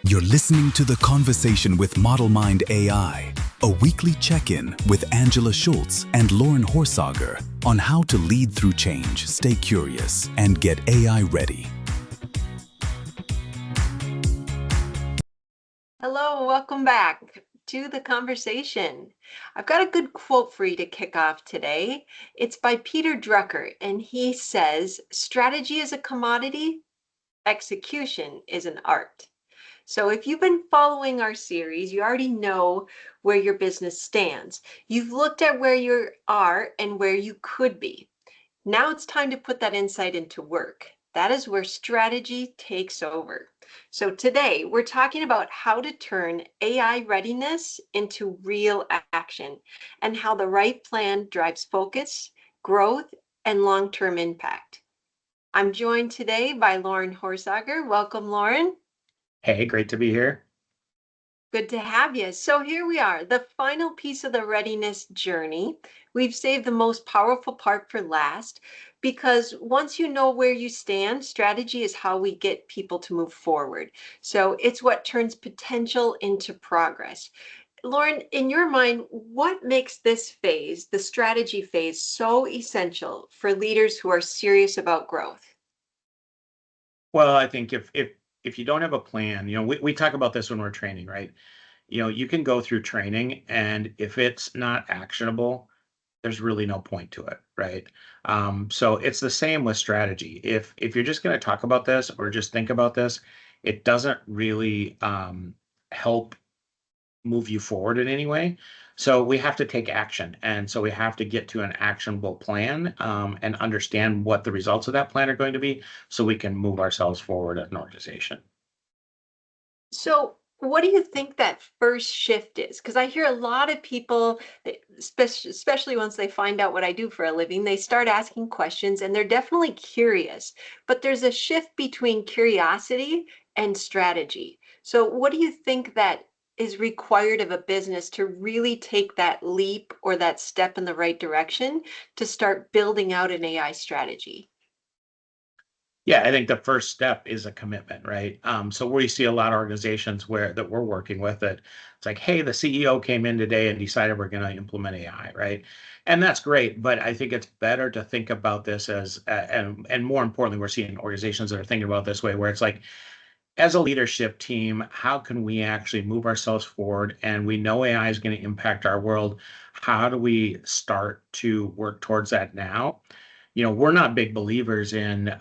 You're listening to The Conversation with modelmind AI, a weekly check-in with Angela Schultz and Lauren Horsager on how to lead through change, stay curious, and get AI ready. Hello, welcome back to The Conversation. I've got a good quote for you to kick off today. It's by Peter Drucker, and he says, "Strategy is a commodity, execution is an art." So if you've been following our series, you already know where your business stands. You've looked at where you are and where you could be. Now it's time to put that insight into work. That is where strategy takes over. So today we're talking about how to turn AI readiness into real action and how the right plan drives focus, growth, and long-term impact. I'm joined today by Lauren Horsager. Welcome, Lauren. Hey, great to be here. Good to have you. So here we are, the final piece of the readiness journey. We've saved the most powerful part for last because once you know where you stand, strategy is how we get people to move forward. So it's what turns potential into progress. Lauren, in your mind, what makes this phase, the strategy phase, so essential for leaders who are serious about growth? Well, I think if you don't have a plan, we talk about this when we're training, right? You can go through training, and if it's not actionable, there's really no point to it, right? So it's the same with strategy. If you're just going to talk about this or just think about this, it doesn't really help move you forward in any way. So we have to take action. And so we have to get to an actionable plan and understand what the results of that plan are going to be so we can move ourselves forward as an organization. So what do you think that first shift is? Because I hear a lot of people, especially once they find out what I do for a living, they start asking questions and they're definitely curious. But there's a shift between curiosity and strategy. So what do you think that is required of a business to really take that leap or that step in the right direction to start building out an AI strategy? Yeah, I think the first step is a commitment, right? So we see a lot of organizations that we're working with that it's like, hey, the CEO came in today and decided we're going to implement AI, right? And that's great, but I think it's better to think about this as, and more importantly, we're seeing organizations that are thinking about this way, where it's like, as a leadership team, how can we actually move ourselves forward? And we know AI is going to impact our world. How do we start to work towards that now? We're not big believers in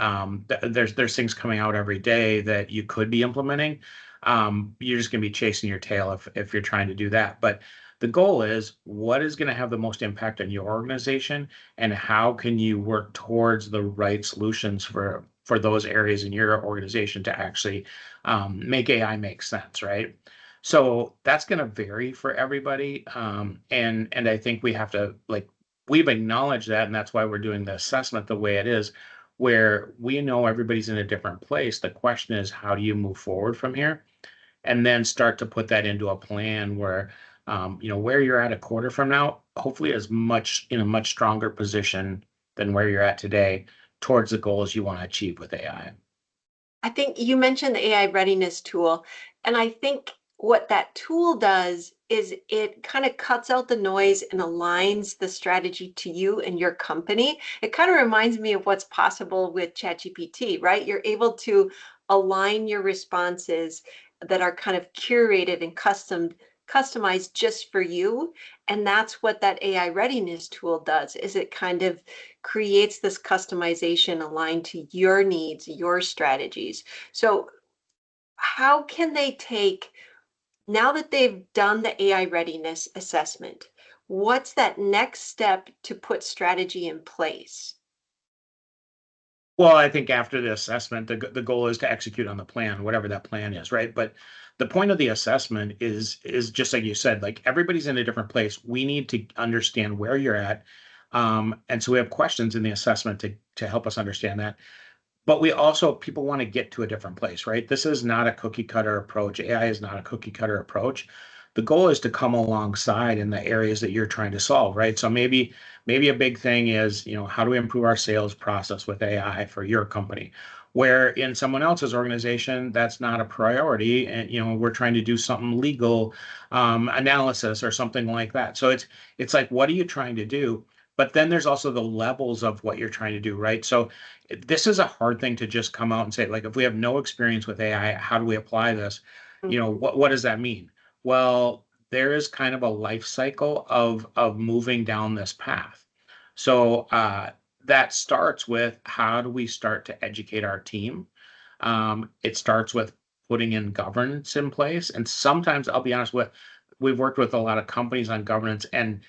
there's things coming out every day that you could be implementing. You're just going to be chasing your tail if you're trying to do that. But the goal is, what is going to have the most impact on your organization, and how can you work towards the right solutions for those areas in your organization to actually make AI make sense, right? So that's going to vary for everybody, and I think we have to, like, we've acknowledged that, and that's why we're doing the assessment the way it is, where we know everybody's in a different place. The question is, how do you move forward from here? And then start to put that into a plan where, where you're at a quarter from now, hopefully is in a much stronger position than where you're at today towards the goals you want to achieve with AI. I think you mentioned the AI readiness tool, and I think what that tool does is it kind of cuts out the noise and aligns the strategy to you and your company. It kind of reminds me of what's possible with ChatGPT, right? You're able to align your responses that are kind of curated and customized just for you. And that's what that AI readiness tool does, is it kind of creates this customization aligned to your needs, your strategies. So how can they take, now that they've done the AI readiness assessment, what's that next step to put strategy in place? Well, I think after the assessment, the goal is to execute on the plan, whatever that plan is, right? But the point of the assessment is just like you said, like, everybody's in a different place. We need to understand where you're at, and so we have questions in the assessment to help us understand that. But people want to get to a different place, right? This is not a cookie cutter approach. AI is not a cookie cutter approach. The goal is to come alongside in the areas that you're trying to solve, right? So maybe a big thing is, how do we improve our sales process with AI for your company? where in someone else's organization that's not a priority, and we're trying to do something legal analysis or something like that. So it's like, what are you trying to do? But then there's also the levels of what you're trying to do, right? So this is a hard thing to just come out and say, like, if we have no experience with AI, how do we apply this? What does that mean? Well, there is kind of a life cycle of moving down this path. So that starts with, how do we start to educate our team? It starts with putting in governance in place. And sometimes, I'll be honest with, we've worked with a lot of companies on governance, and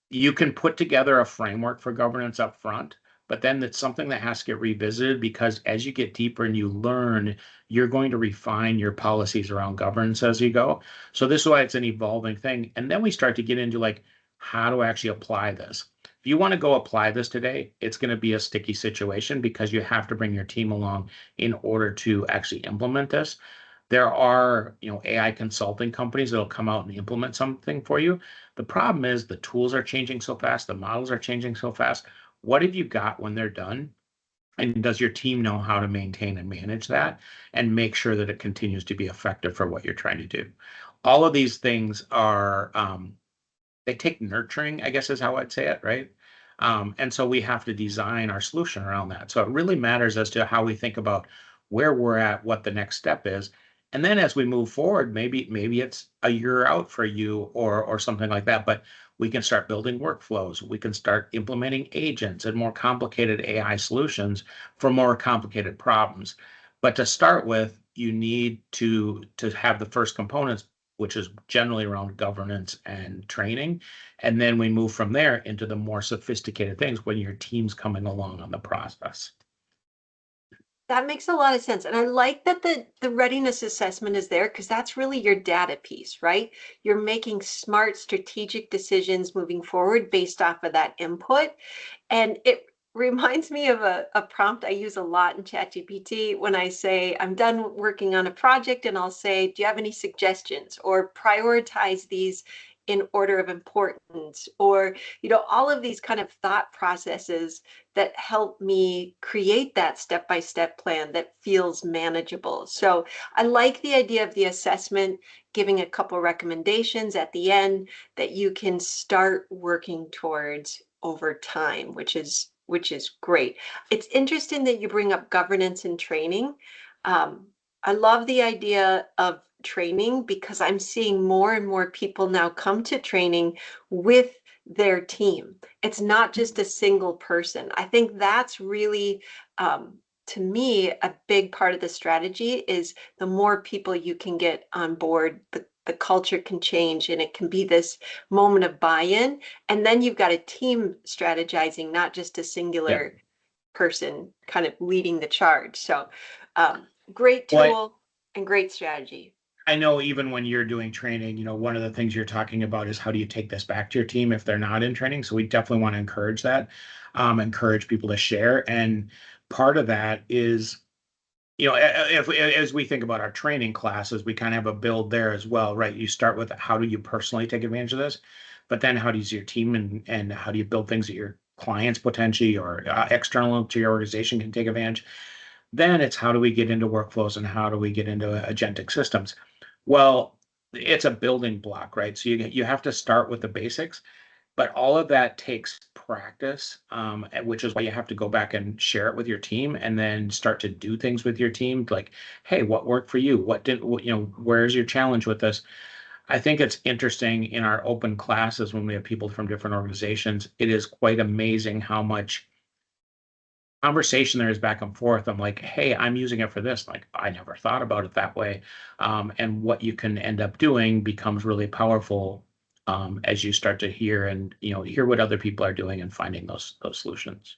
you can put together a framework for governance up front, but then it's something that has to get revisited, because as you get deeper and you learn, you're going to refine your policies around governance as you go. So this is why it's an evolving thing. And then we start to get into, like, how to actually apply this. If you want to go apply this today, it's going to be a sticky situation, because you have to bring your team along in order to actually implement this. There are, AI consulting companies that'll come out and implement something for you. The problem is the tools are changing so fast, the models are changing so fast. What have you got when they're done? And does your team know how to maintain and manage that and make sure that it continues to be effective for what you're trying to do? All of these things are, they take nurturing, I guess is how I'd say it, right? And so we have to design our solution around that. So it really matters as to how we think about where we're at, what the next step is. And then as we move forward, maybe it's a year out for you, or something like that, but we can start building workflows. We can start implementing agents and more complicated AI solutions for more complicated problems. But to start with, you need to have the first components, which is generally around governance and training. And then we move from there into the more sophisticated things when your team's coming along on the process. That makes a lot of sense. And I like that the readiness assessment is there, because that's really your data piece, right? You're making smart strategic decisions moving forward based off of that input. And it reminds me of a prompt I use a lot in ChatGPT when I say I'm done working on a project, and I'll say, do you have any suggestions, or prioritize these in order of importance, or all of these kind of thought processes that help me create that step-by-step plan that feels manageable. So I like the idea of the assessment giving a couple recommendations at the end that you can start working towards over time, which is great. It's interesting that you bring up governance and training. I love the idea of training, because I'm seeing more and more people now come to training with their team. It's not just a single person. I think that's really, to me, a big part of the strategy is the more people you can get on board, the culture can change, and it can be this moment of buy-in. And then you've got a team strategizing, not just a Yeah. singular person kind of leading the charge. So great Well, tool and great strategy. I know even when you're doing training, one of the things you're talking about is, how do you take this back to your team if they're not in training? So we definitely want to encourage that, encourage people to share. And part of that is, if as we think about our training classes, we kind of have a build there as well, right? You start with, how do you personally take advantage of this, but then how does your team, and how do you build things that your clients potentially, or external to your organization, can take advantage? Then it's, how do we get into workflows, and how do we get into agentic systems? Well, it's a building block, right? So you have to start with the basics, but all of that takes practice, which is why you have to go back and share it with your team, and then start to do things with your team. Like, hey, what worked for you? Where's your challenge with this? I think it's interesting in our open classes, when we have people from different organizations, it is quite amazing how much conversation there is back and forth. I'm like, hey, I'm using it for this. Like, I never thought about it that way. And what you can end up doing becomes really powerful, as you start to hear, and hear what other people are doing, and finding those solutions.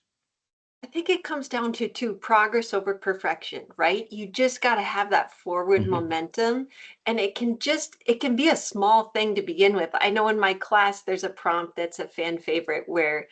I think it comes down to progress over perfection, right? You just got to have that forward Mhm. momentum, and it can be a small thing to begin with. I know in my class there's a prompt that's a fan favorite, where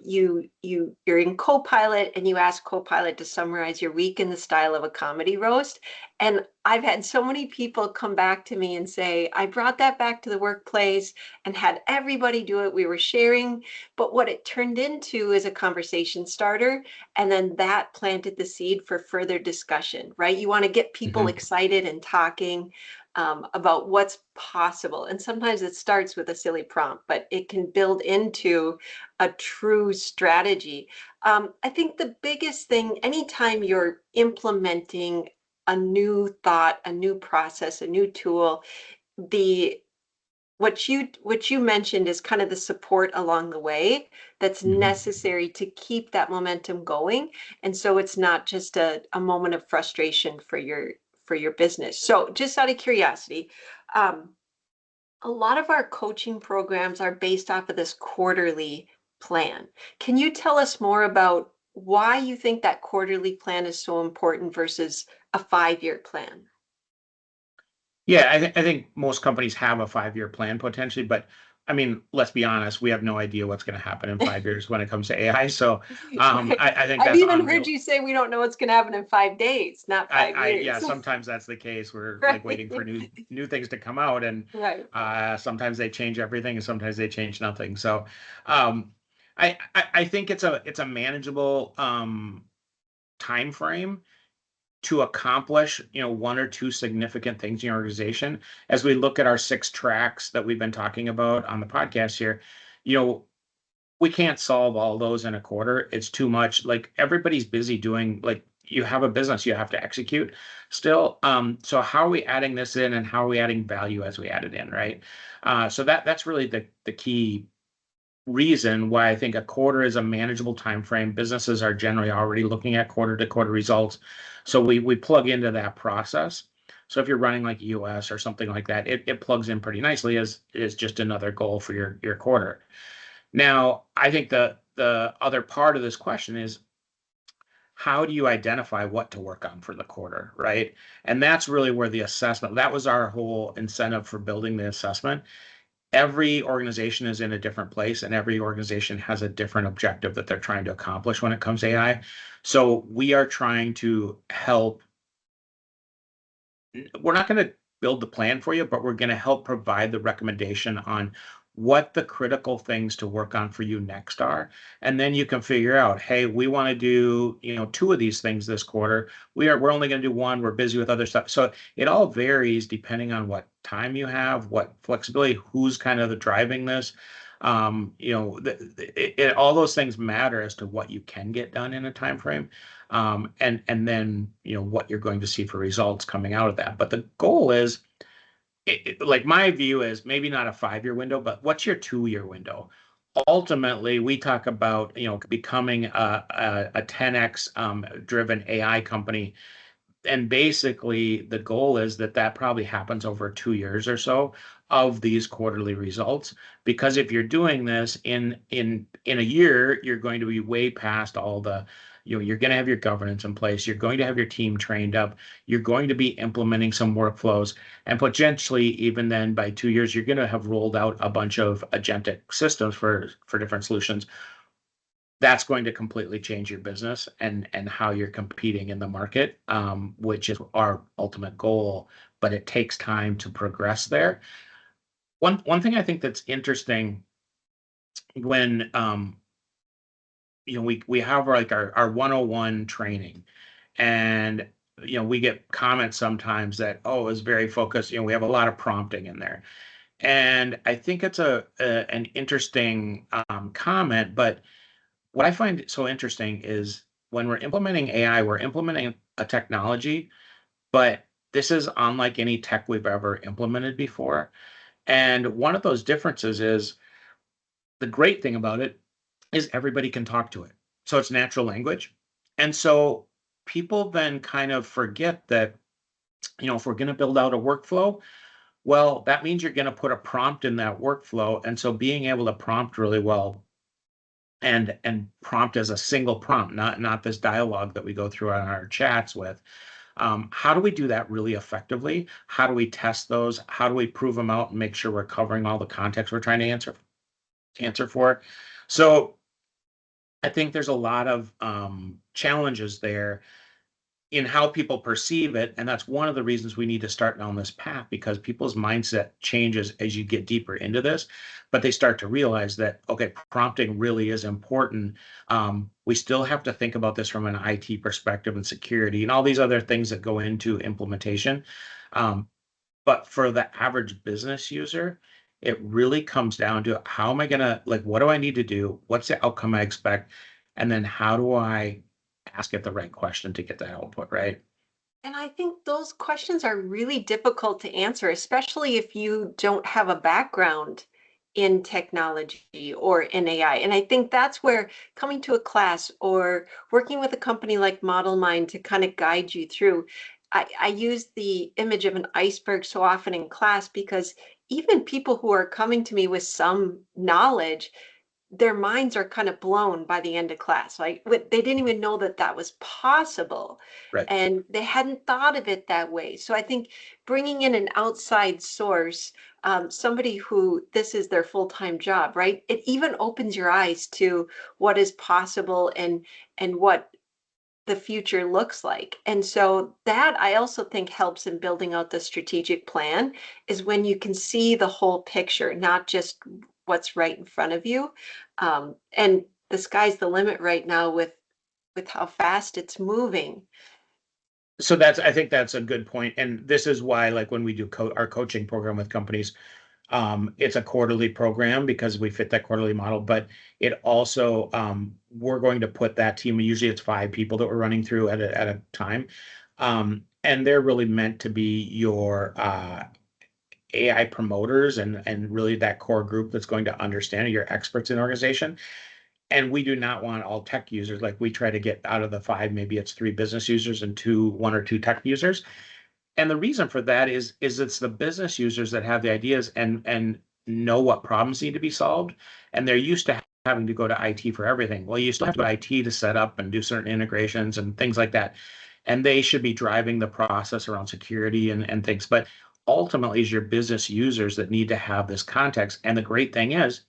You're in Copilot and you ask Copilot to summarize your week in the style of a comedy roast. And I've had so many people come back to me and say, I brought that back to the workplace and had everybody do it. We were sharing, but what it turned into is a conversation starter. And then that planted the seed for further discussion, right? You want to get people excited and talking about what's possible. And sometimes it starts with a silly prompt, but it can build into a true strategy. I think the biggest thing, anytime you're implementing a new thought, a new process, a new tool, the what you mentioned is kind of the support along the way that's necessary to keep that momentum going. And so it's not just a moment of frustration for your business. So just out of curiosity, a lot of our coaching programs are based off of this quarterly plan. Can you tell us more about why you think that quarterly plan is so important versus a 5-year plan? Yeah, I think most companies have a 5-year plan potentially, but I mean, let's be honest, we have no idea what's going to happen in 5 years when it comes to AI. So Right. I think I've that's even heard unreal. you say we don't know what's going to happen in 5 days, not 5 Yeah, years. sometimes that's the case. We're like Right. waiting for new things to come out, and Right. sometimes they change everything, and sometimes they change nothing. So um, I think it's a manageable time frame to accomplish, one or two significant things in your organization. As we look at our 6 tracks that we've been talking about on the podcast here, you know, we can't solve all those in a quarter. It's too much. Like everybody's busy doing, like, you have a business you have to execute still. So how are we adding this in, and how are we adding value as we add it in, right? So that's really the key reason why I think a quarter is a manageable time frame. Businesses are generally already looking at quarter to quarter results. So we plug into that process. So if you're running like US or something like that, it plugs in pretty nicely as is just another goal for your quarter. Now, I think the other part of this question is, how do you identify what to work on for the quarter, right? And that's really where the assessment, that was our whole incentive for building the assessment. Every organization is in a different place, and every organization has a different objective that they're trying to accomplish when it comes to AI. So we are trying to help. We're not going to build the plan for you, but we're going to help provide the recommendation on what the critical things to work on for you next are. And then you can figure out, hey, we want to do, 2 of these things this quarter. We're only going to do one. We're busy with other stuff. So it all varies depending on what time you have, what flexibility, who's kind of the driving this. All those things matter as to what you can get done in a time frame, and then what you're going to see for results coming out of that. But the goal is, like, my view is maybe not a 5-year window, but what's your 2-year window? Ultimately, we talk about becoming a 10x driven AI company, and basically the goal is that probably happens over 2 years or so of these quarterly results. Because if you're doing this in a year, you're going to be way past all the, you're going to have your governance in place, you're going to have your team trained up, you're going to be implementing some workflows, and potentially even then by 2 years you're going to have rolled out a bunch of agentic systems for different solutions. That's going to completely change your business and how you're competing in the market, which is our ultimate goal. But it takes time to progress there. One thing I think that's interesting when we have like our 101 training, and we get comments sometimes that, oh, it's very focused. We have a lot of prompting in there, and I think it's an interesting comment, but what I find so interesting is when we're implementing AI, we're implementing a technology, but this is unlike any tech we've ever implemented before. And one of those differences is, the great thing about it is everybody can talk to it. So it's natural language. And so people then kind of forget that, if we're going to build out a workflow, well, that means you're going to put a prompt in that workflow. And so being able to prompt really well and prompt as a single prompt, not this dialogue that we go through on our chats with. How do we do that really effectively? How do we test those? How do we prove them out and make sure we're covering all the context we're trying to answer for? So I think there's a lot of challenges there in how people perceive it. And that's one of the reasons we need to start down this path, because people's mindset changes as you get deeper into this. But they start to realize that, okay, prompting really is important. We still have to think about this from an IT perspective and security and all these other things that go into implementation. Um, but for the average business user, it really comes down to, how am I going to, like, what do I need to do? What's the outcome I expect? And then how do I ask it the right question to get that output, right? And I think those questions are really difficult to answer, especially if you don't have a background in technology or in AI. And I think that's where coming to a class or working with a company like Model Mind to kind of guide you through. I use the image of an iceberg so often in class because even people who are coming to me with some knowledge, their minds are kind of blown by the end of class. Like they didn't even know that that was possible, Right. and they hadn't thought of it that way. So I think bringing in an outside source, somebody who this is their full-time job, right? It even opens your eyes to what is possible and what the future looks like. And so that I also think helps in building out the strategic plan is when you can see the whole picture, not just what's right in front of you. And the sky's the limit right now with how fast it's moving. So I think that's a good point. And this is why, like, when we do our coaching program with companies, it's a quarterly program because we fit that quarterly model. But it also, we're going to put that team, usually it's 5 people that we're running through at a time. And they're really meant to be your AI promoters and really that core group that's going to understand it, your experts in the organization. And we do not want all tech users. Like, we try to get out of the 5, maybe it's 3 business users and 1 or 2 tech users. And the reason for that is it's the business users that have the ideas and know what problems need to be solved, and they're used to having to go to IT for everything. Well, you still have to go to IT to set up and do certain integrations and things like that. And they should be driving the process around security and things. But ultimately, it's your business users that need to have this context. And the great thing is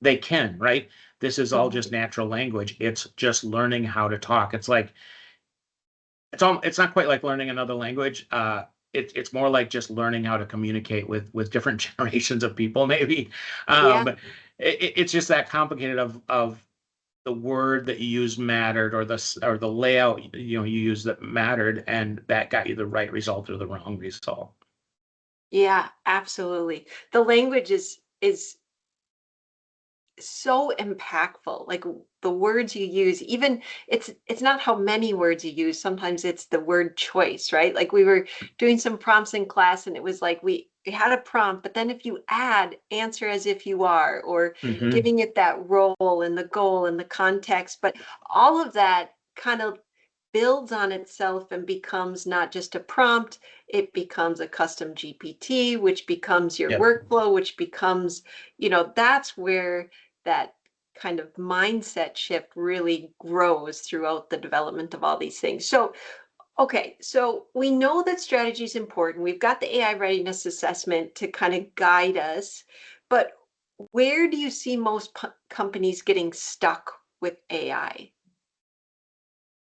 they can, right? This is all just Mhm. natural language. It's just learning how to talk. It's like, it's not quite like learning another language. It's more like just learning how to communicate with different generations of people, maybe. Yeah. It's just that complicated of the word that you used mattered, or or the layout you use that mattered, and that got you the right result or the wrong result. Yeah, absolutely. The language is so impactful, like the words you use. Even it's not how many words you use, sometimes it's the word choice, right? Like we were doing some prompts in class and it was like we had a prompt, but then if you add answer as if you are, or Hmm. giving it that role and the goal and the context, but all of that kind of builds on itself and becomes not just a prompt, it becomes a custom GPT, which becomes your Yep. workflow, which becomes, that's where that kind of mindset shift really grows throughout the development of all these things. So, okay, so we know that strategy is important. We've got the AI readiness assessment to kind of guide us, but where do you see most companies getting stuck with AI?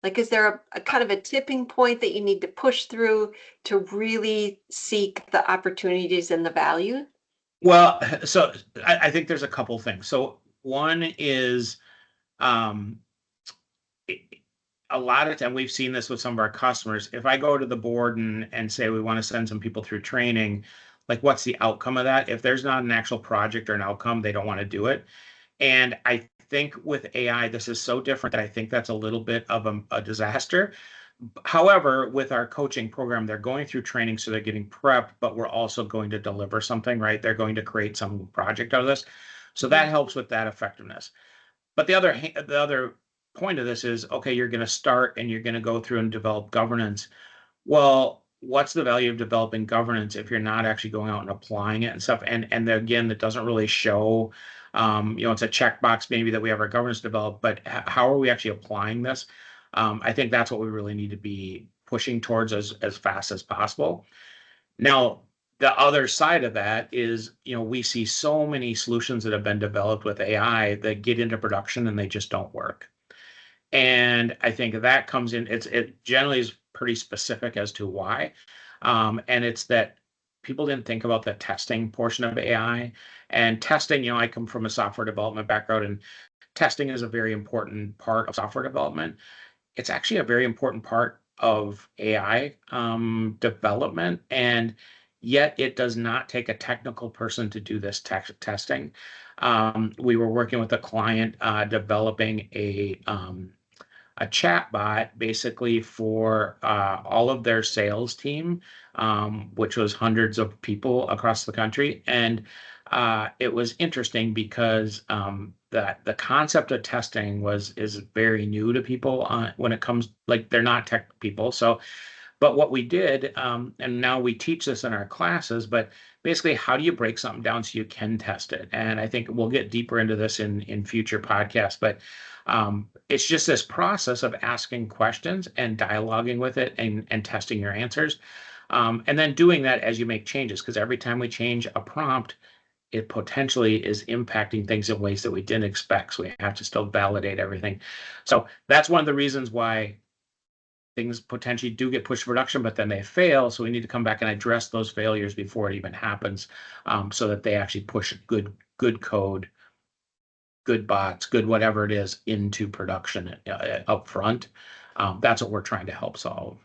Like, is there a kind of a tipping point that you need to push through to really seek the opportunities and the value? Well, so I think there's a couple things. So one is, um, a lot of time we've seen this with some of our customers. If I go to the board and say we want to send some people through training, like, what's the outcome of that? If there's not an actual project or an outcome, they don't want to do it. And I think with AI, this is so different that I think that's a little bit of a disaster. However, with our coaching program, they're going through training, so they're getting prepped, but we're also going to deliver something, right? They're going to create some project out of this. So that Mhm. helps with that effectiveness. But the other point of this is, okay, you're going to start and you're going to go through and develop governance. Well, what's the value of developing governance if you're not actually going out and applying it and stuff? And again, that doesn't really show. It's a checkbox maybe that we have our governance developed, but how are we actually applying this? I think that's what we really need to be pushing towards as fast as possible. Now, the other side of that is, we see so many solutions that have been developed with AI that get into production and they just don't work. And I think that comes in, it generally is pretty specific as to why. And it's that people didn't think about the testing portion of AI. And testing, I come from a software development background, and testing is a very important part of software development. It's actually a very important part of AI development, and yet it does not take a technical person to do this testing. We were working with a client developing a chat bot basically for all of their sales team, which was hundreds of people across the country. And it was interesting because that the concept of testing is very new to people when it comes, like, they're not tech people. So but what we did, and now we teach this in our classes, but basically, how do you break something down so you can test it? And I think we'll get deeper into this in future podcasts, but it's just this process of asking questions and dialoguing with it and testing your answers. And then doing that as you make changes, because every time we change a prompt, it potentially is impacting things in ways that we didn't expect. So we have to still validate everything. So that's one of the reasons why things potentially do get pushed to production, but then they fail. So we need to come back and address those failures before it even happens, so that they actually push good code, good bots, good whatever it is into production up front. That's what we're trying to help solve.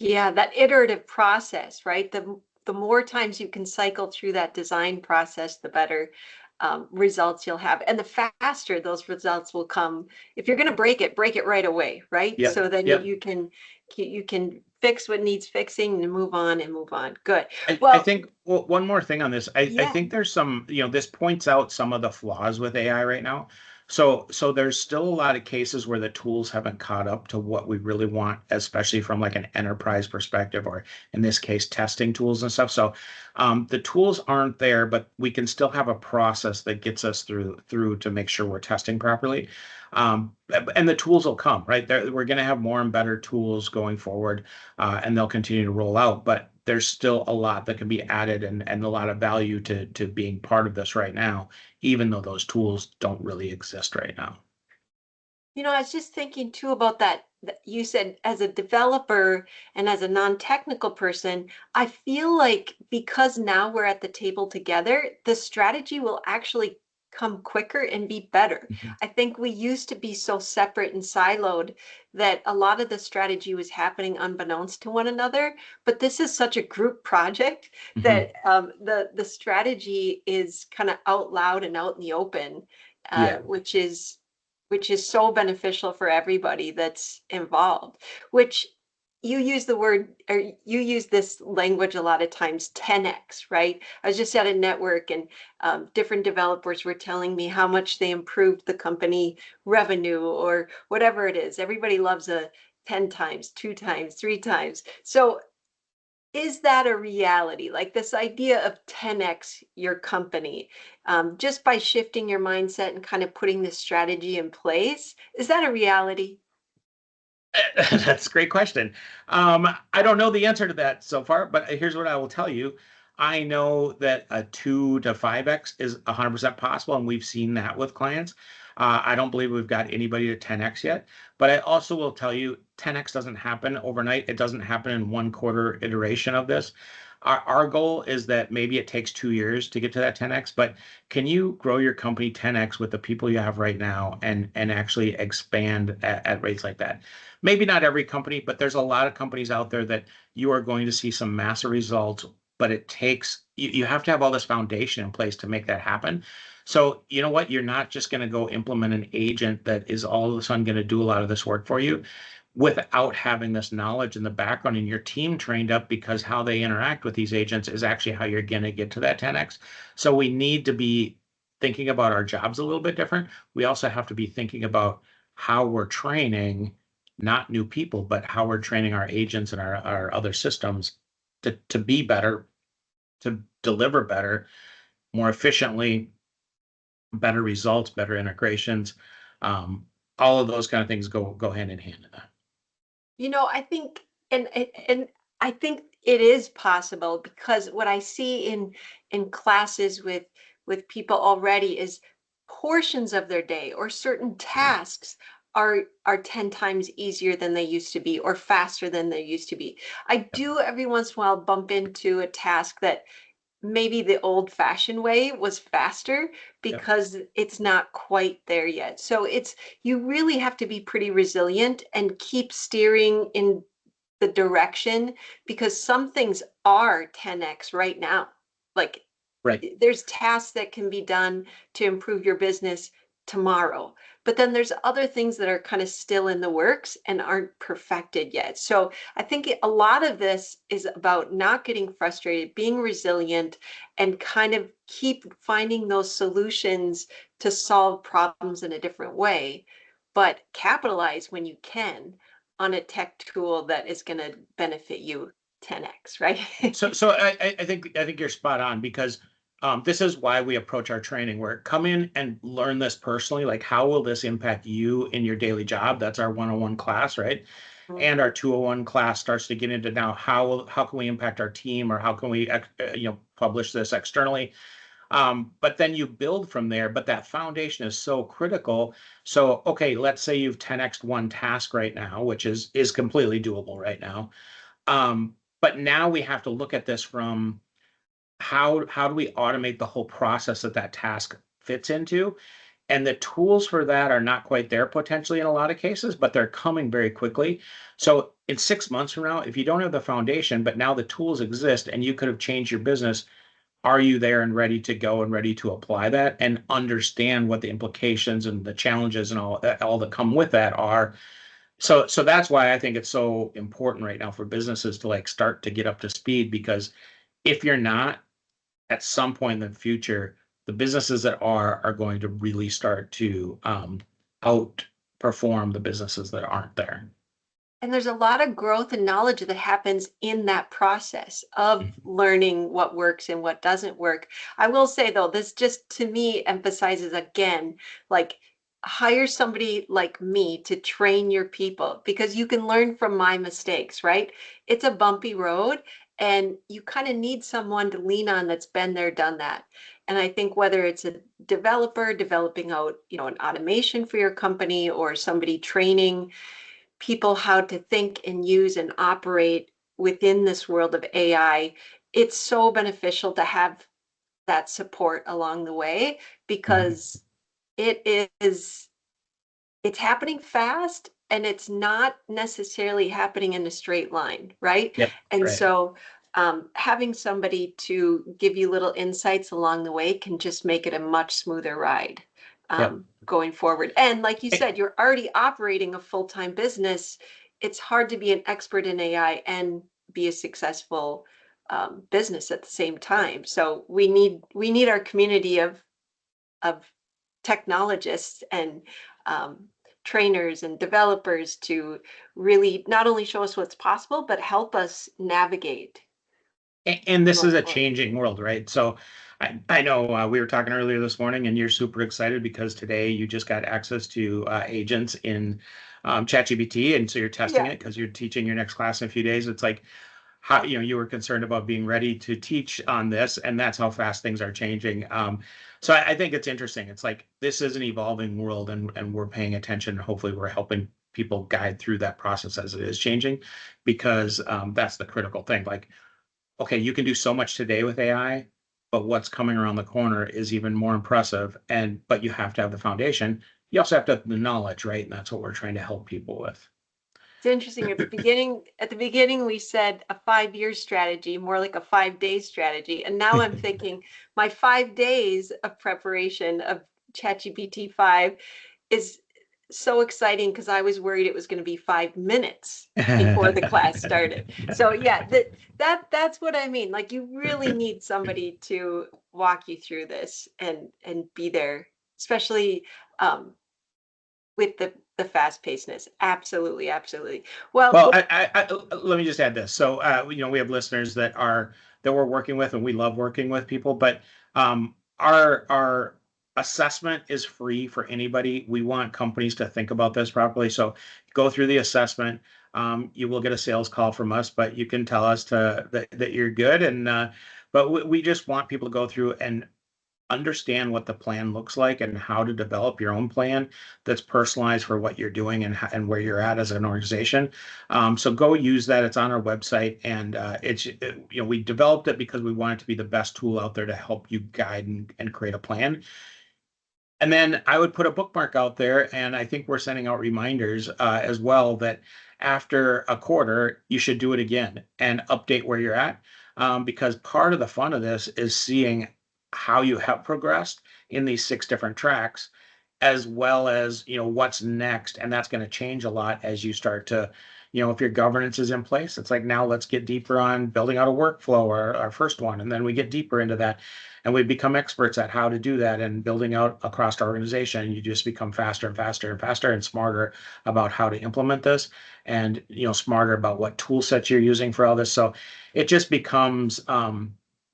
Yeah, that iterative process, right? The more times you can cycle through that design process, the better results you'll have, and the faster those results will come. If you're going to break it right away, right? Yep. So then Yep. you can fix what needs fixing and move on and move on. Good. I Well, think, well, one more thing on this. I yeah. think there's some, this points out some of the flaws with AI right now. So there's still a lot of cases where the tools haven't caught up to what we really want, especially from like an enterprise perspective, or in this case, testing tools and stuff. So the tools aren't there, but we can still have a process that gets us through to make sure we're testing properly. And the tools will come, right? We're going to have more and better tools going forward, and they'll continue to roll out. But there's still a lot that can be added, and a lot of value to being part of this right now, even though those tools don't really exist right now. I was just thinking too about that you said as a developer and as a non-technical person, I feel like because now we're at the table together, the strategy will actually come quicker and be better. Mhm. I think we used to be so separate and siloed that a lot of the strategy was happening unbeknownst to one another. But this is such a group project Mhm. that the strategy is kind of out loud and out in the open, Yeah. which is so beneficial for everybody that's involved. Which you use the word, or you use this language a lot of times, 10x, right? I was just at a network, and different developers were telling me how much they improved the company revenue or whatever it is. Everybody loves a 10 times, 2 times, 3 times. So is that a reality? Like this idea of 10x your company, just by shifting your mindset and kind of putting this strategy in place, is that a reality? That's a great question. I don't know the answer to that so far, but here's what I will tell you. I know that a 2 to 5x is 100% possible, and we've seen that with clients. I don't believe we've got anybody to 10x yet, but I also will tell you 10x doesn't happen overnight. It doesn't happen in one quarter iteration of this. Our goal is that maybe it takes 2 years to get to that 10x, but can you grow your company 10x with the people you have right now, and actually expand at rates like that? Maybe not every company, but there's a lot of companies out there that you are going to see some massive results, but it takes, you have to have all this foundation in place to make that happen. So you know what? You're not just going to go implement an agent that is all of a sudden going to do a lot of this work for you without having this knowledge in the background and your team trained up, because how they interact with these agents is actually how you're going to get to that 10x. So we need to be thinking about our jobs a little bit different. We also have to be thinking about how we're training not new people, but how we're training our agents and our other systems to be better, to deliver better, more efficiently, better results, better integrations. Um, all of those kind of things go hand in hand in that. I think, and I think it is possible, because what I see in classes with people already is portions of their day or certain tasks are 10 times easier than they used to be or faster than they used to be. I do every once in a while bump into a task that maybe the old-fashioned way was faster Yep. because it's not quite there yet. So it's you really have to be pretty resilient and keep steering in the direction because some things are 10x right now. Like Right. there's tasks that can be done to improve your business tomorrow, but then there's other things that are kind of still in the works and aren't perfected yet. So I think a lot of this is about not getting frustrated, being resilient, and kind of keep finding those solutions to solve problems in a different way, but capitalize when you can on a tech tool that is going to benefit you 10x, right? So I think you're spot on because this is why we approach our training where come in and learn this personally. Like, how will this impact you in your daily job? That's our 101 class, right? And our 201 class starts to get into now how can we impact our team or how can we publish this externally. But then you build from there. But that foundation is so critical. So okay, let's say you've 10x one task right now, which is completely doable right now. But now we have to look at this from how do we automate the whole process that that task fits into? And the tools for that are not quite there potentially in a lot of cases, but they're coming very quickly. So in 6 months from now, if you don't have the foundation, but now the tools exist and you could have changed your business, are you there and ready to go and ready to apply that and understand what the implications and the challenges and all that come with that are? So that's why I think it's so important right now for businesses to like start to get up to speed because if you're not, at some point in the future, the businesses that are going to really start to outperform the businesses that aren't there. And there's a lot of growth and knowledge that happens in that process of Mhm. learning what works and what doesn't work. I will say though, this just to me emphasizes again, like hire somebody like me to train your people because you can learn from my mistakes, right? It's a bumpy road and you kind of need someone to lean on that's been there, done that. And I think whether it's a developer developing out, an automation for your company or somebody training people how to think and use and operate within this world of AI, it's so beneficial to have that support along the way Mhm. because it is it's happening fast and it's not necessarily happening in a straight line, right? Yep. And Right. so having somebody to give you little insights along the way can just make it a much smoother ride Yep. going forward. And like you Eh, said, you're already operating a full-time business. It's hard to be an expert in AI and be a successful business at the same time. So we need our community of technologists and um, trainers and developers to really not only show us what's possible, but help us navigate And this is going a forward. changing world, right? So I know we were talking earlier this morning, and you're super excited because today you just got access to agents in ChatGPT, and so you're testing Yeah. it because you're teaching your next class in a few days. It's like how you were concerned about being ready to teach on this, and that's how fast things are changing. So I think it's interesting. It's like this is an evolving world, and we're paying attention. Hopefully, we're helping people guide through that process as it is changing, because that's the critical thing. Like, okay, you can do so much today with AI, but what's coming around the corner is even more impressive. And but you have to have the foundation. You also have to have the knowledge, right? And that's what we're trying to help people with. It's interesting. At the beginning, we said a 5 year strategy, more like a 5 day strategy. And now I'm thinking my 5 days of preparation of ChatGPT 5 is so exciting because I was worried it was going to be 5 minutes before the class started. So yeah, that's what I mean. Like you really need somebody to walk you through this and be there, especially um, with the fast pacedness. Absolutely, absolutely. Well, Well, let me just add this. So, we have listeners that we're working with, and we love working with people. But our assessment is free for anybody. We want companies to think about this properly. So, go through the assessment. You will get a sales call from us, but you can tell us that you're good. And but we just want people to go through and understand what the plan looks like and how to develop your own plan that's personalized for what you're doing and where you're at as an organization. So go use that. It's on our website, and we developed it because we want it to be the best tool out there to help you guide and create a plan. And then I would put a bookmark out there, and I think we're sending out reminders as well that after a quarter, you should do it again and update where you're at. Because part of the fun of this is seeing how you have progressed in these 6 different tracks, as well as what's next, and that's going to change a lot as you start to, if your governance is in place. It's like, now let's get deeper on building out a workflow, or our first one, and then we get deeper into that, and we become experts at how to do that and building out across our organization. You just become faster and faster and faster and smarter about how to implement this, and smarter about what tool sets you're using for all this. So it just becomes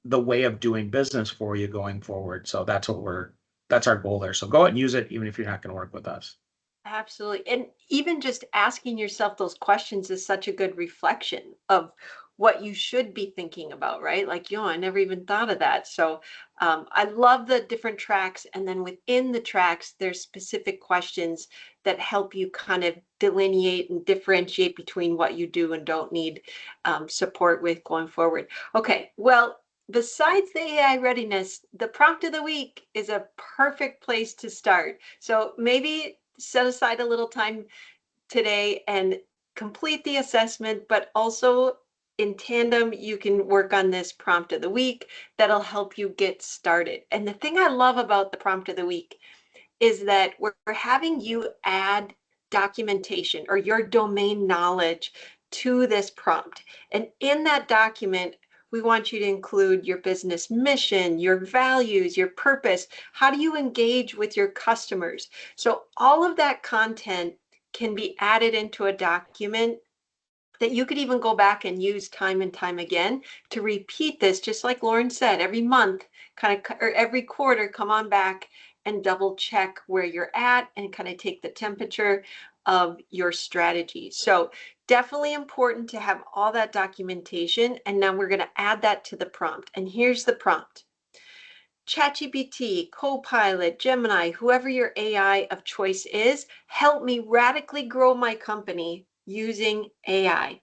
the way of doing business for you going forward. So that's our goal there. So go ahead and use it, even if you're not going to work with us. Absolutely. And even just asking yourself those questions is such a good reflection of what you should be thinking about, right? Like, I never even thought of that. So I love the different tracks. And then within the tracks, there's specific questions that help you kind of delineate and differentiate between what you do and don't need support with going forward. Okay, well, besides the AI readiness, the prompt of the week is a perfect place to start. So maybe set aside a little time today and complete the assessment, but also in tandem, you can work on this prompt of the week that'll help you get started. And the thing I love about the prompt of the week is that we're having you add documentation or your domain knowledge to this prompt. And in that document, we want you to include your business mission, your values, your purpose. How do you engage with your customers? So all of that content can be added into a document that you could even go back and use time and time again to repeat this, just like Lauren said, every month, or every quarter, come on back and double check where you're at and kind of take the temperature of your strategy. So definitely important to have all that documentation. And now we're going to add that to the prompt. And here's the prompt. ChatGPT, Copilot, Gemini, whoever your AI of choice is, help me radically grow my company using AI.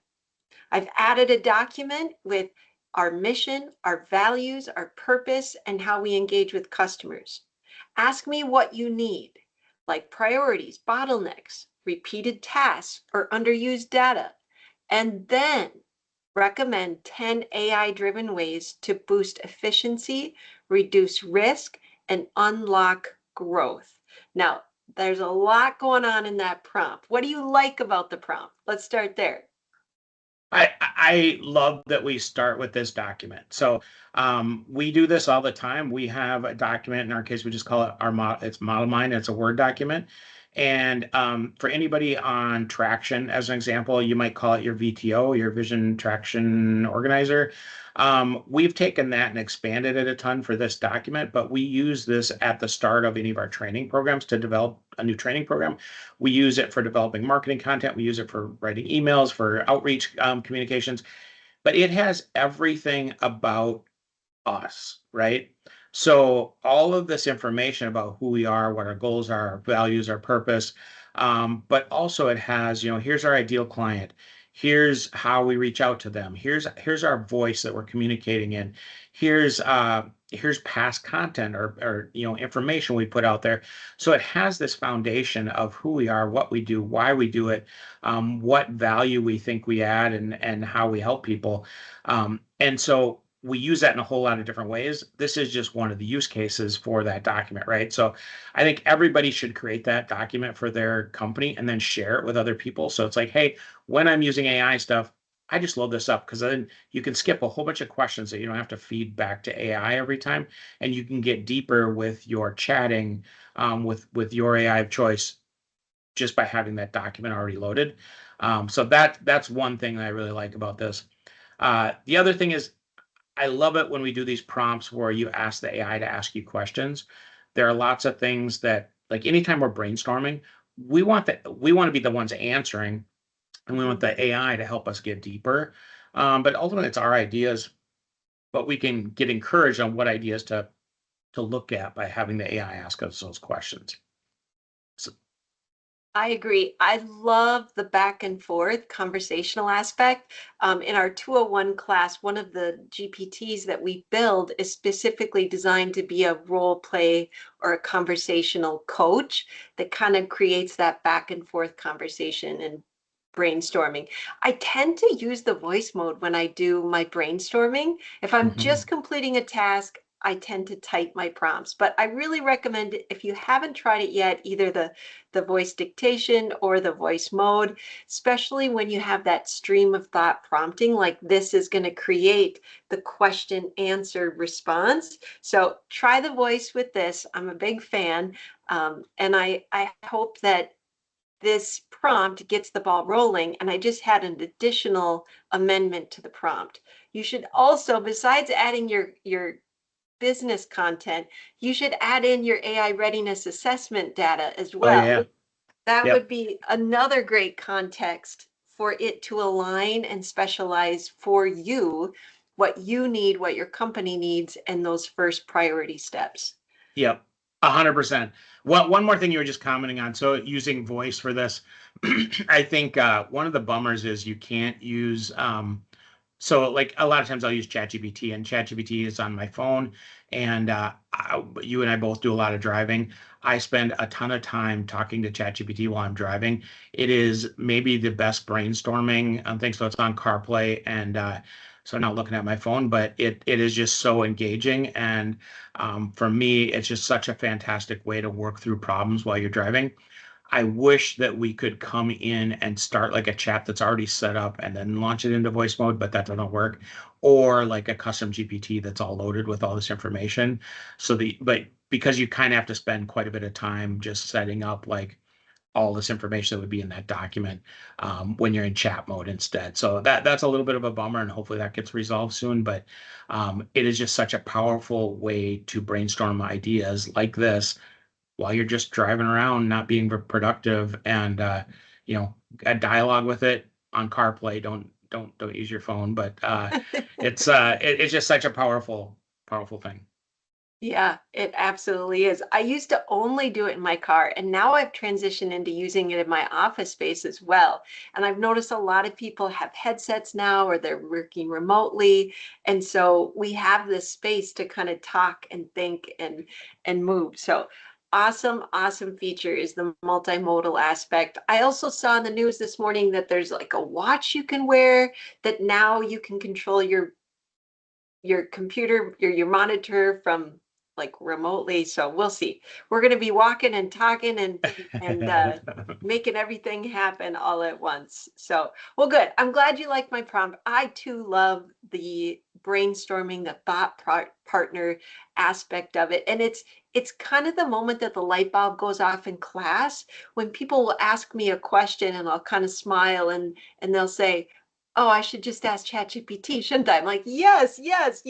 I've added a document with our mission, our values, our purpose, and how we engage with customers. Ask me what you need, like priorities, bottlenecks, repeated tasks, or underused data, and then recommend 10 AI-driven ways to boost efficiency, reduce risk, and unlock growth. Now, there's a lot going on in that prompt. What do you like about the prompt? Let's start there. I love that we start with this document. So we do this all the time. We have a document. In our case, we just call it it's modelmind. It's a Word document. And for anybody on traction, as an example, you might call it your VTO, your Vision Traction Organizer. We've taken that and expanded it a ton for this document, but we use this at the start of any of our training programs to develop a new training program. We use it for developing marketing content. We use it for writing emails, for outreach communications, but it has everything about us, right? So all of this information about who we are, what our goals are, our values, our purpose, but also it has, here's our ideal client. Here's how we reach out to them. Here's our voice that we're communicating in. Here's past content or information we put out there. So it has this foundation of who we are, what we do, why we do it, what value we think we add, and how we help people. And so we use that in a whole lot of different ways. This is just one of the use cases for that document, right? So I think everybody should create that document for their company and then share it with other people. So it's like, hey, when I'm using AI stuff, I just load this up, because then you can skip a whole bunch of questions that you don't have to feed back to AI every time, and you can get deeper with your chatting with your AI of choice just by having that document already loaded. So that's one thing that I really like about this. The other thing is, I love it when we do these prompts where you ask the AI to ask you questions. There are lots of things that, like, anytime we're brainstorming, we want to be the ones answering, and we want the AI to help us get deeper. But ultimately, it's our ideas, but we can get encouraged on what ideas to to look at by having the AI ask us those questions. So, I agree. I love the back and forth conversational aspect. In our 201 class, one of the GPTs that we build is specifically designed to be a role play or a conversational coach that kind of creates that back and forth conversation and brainstorming. I tend to use the voice mode when I do my brainstorming. If I'm mhm. just completing a task, I tend to type my prompts, but I really recommend it if you haven't tried it yet, either the voice dictation or the voice mode, especially when you have that stream of thought prompting, like this is going to create the question answer response. So try the voice with this. I'm a big fan. And I hope that this prompt gets the ball rolling. And I just had an additional amendment to the prompt. You should also, besides adding your business content, you should add in your AI readiness assessment data as Oh well. yeah, That yep, would be another great context for it to align and specialize for you, what you need, what your company needs, and those first priority steps. yep, 100%. One more thing you were just commenting on. So using voice for this, I think one of the bummers is you can't use so like a lot of times I'll use ChatGPT, and ChatGPT is on my phone, and you and I both do a lot of driving. I spend a ton of time talking to ChatGPT while I'm driving. It is maybe the best brainstorming thing. So it's on CarPlay, and so I'm not looking at my phone, but it is just so engaging. And for me, it's just such a fantastic way to work through problems while you're driving. I wish that we could come in and start like a chat that's already set up and then launch it into voice mode, but that doesn't work. Or like a custom GPT that's all loaded with all this information. But because you kind of have to spend quite a bit of time just setting up like all this information that would be in that document when you're in chat mode instead. So that's a little bit of a bummer, and hopefully that gets resolved soon. But it is just such a powerful way to brainstorm ideas like this while you're just driving around, not being productive, and you know, a dialogue with it on CarPlay. Don't use your phone, but it's just such a powerful thing. Yeah, it absolutely is. I used to only do it in my car, and now I've transitioned into using it in my office space as well. And I've noticed a lot of people have headsets now, or they're working remotely. And so we have this space to kind of talk and think and move. So awesome, awesome feature is the multimodal aspect. I also saw in the news this morning that there's like a watch you can wear that now you can control your computer, your monitor from like remotely. So we'll see. We're going to be walking and talking and making everything happen all at once. So, well, good. I'm glad you like my prompt. I too love the brainstorming, the partner aspect of it, and it's kind of the moment that the light bulb goes off in class when people will ask me a question and I'll kind of smile and they'll say, oh, I should just ask ChatGPT, shouldn't I? I'm like, yes, yes.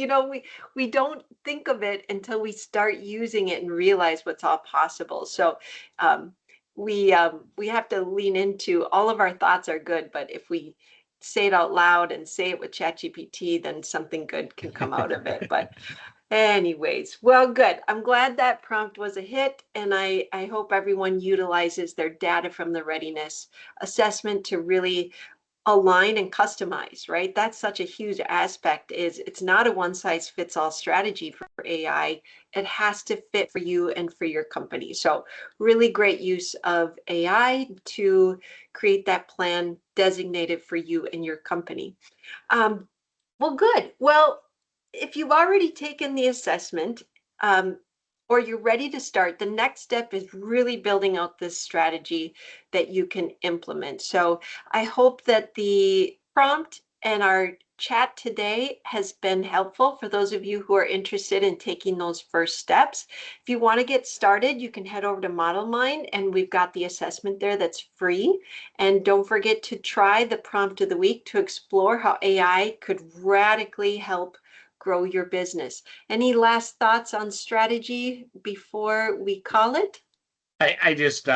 We don't think of it until we start using it and realize what's all possible. So um, we have to lean into all of our thoughts are good, but if we say it out loud and say it with ChatGPT, then something good can come out of it. But anyways, well, good. I'm glad that prompt was a hit, and I hope everyone utilizes their data from the readiness assessment to really align and customize, right? That's such a huge aspect is it's not a one size fits all strategy for AI. It has to fit for you and for your company. So really great use of AI to create that plan designated for you and your company. Um, well, good. Well, if you've already taken the assessment, um, or you're ready to start, the next step is really building out this strategy that you can implement. So I hope that the prompt and our chat today has been helpful for those of you who are interested in taking those first steps. If you want to get started, you can head over to ModelMind, and we've got the assessment there that's free. And don't forget to try the prompt of the week to explore how AI could radically help grow your business. Any last thoughts on strategy before we call it? I just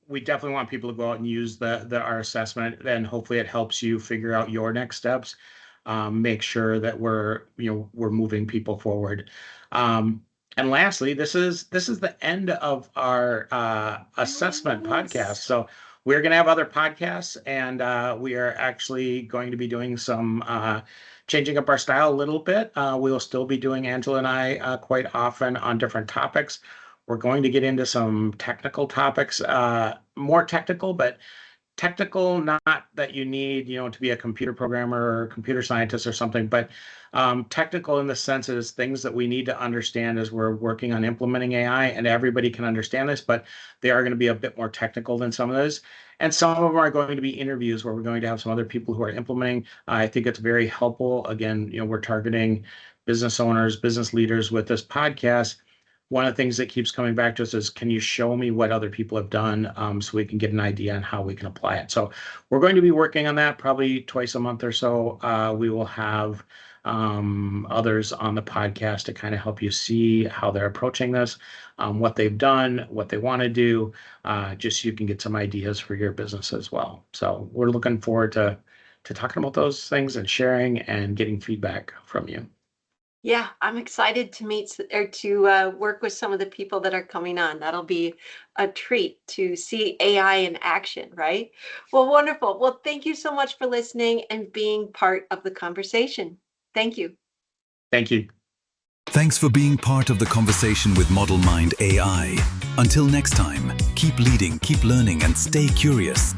we definitely want people to go out and use the our assessment. Then hopefully it helps you figure out your next steps. Make sure that we're moving people forward. Um, And lastly, this is the end of our assessment podcast. Yes. So we're going to have other podcasts, and we are actually going to be doing some changing up our style a little bit. We will still be doing Angela and I quite often on different topics. We're going to get into some technical topics, more technical, but technical, not that you need, to be a computer programmer or computer scientist or something, but technical in the sense is things that we need to understand as we're working on implementing AI, and everybody can understand this, but they are going to be a bit more technical than some of those. And some of them are going to be interviews where we're going to have some other people who are implementing. I think it's very helpful. Again, we're targeting business owners, business leaders with this podcast. One of the things that keeps coming back to us is, can you show me what other people have done, so we can get an idea on how we can apply it? So we're going to be working on that probably twice a month or so. We will have others on the podcast to kind of help you see how they're approaching this, what they've done, what they want to do, just so you can get some ideas for your business as well. So we're looking forward to talking about those things and sharing and getting feedback from you. Yeah, I'm excited to meet or to work with some of the people that are coming on. That'll be a treat to see AI in action, right? Well, wonderful. Well, thank you so much for listening and being part of the conversation. Thank you. Thank you. Thanks for being part of the conversation with Model Mind AI. Until next time, keep leading, keep learning, and stay curious.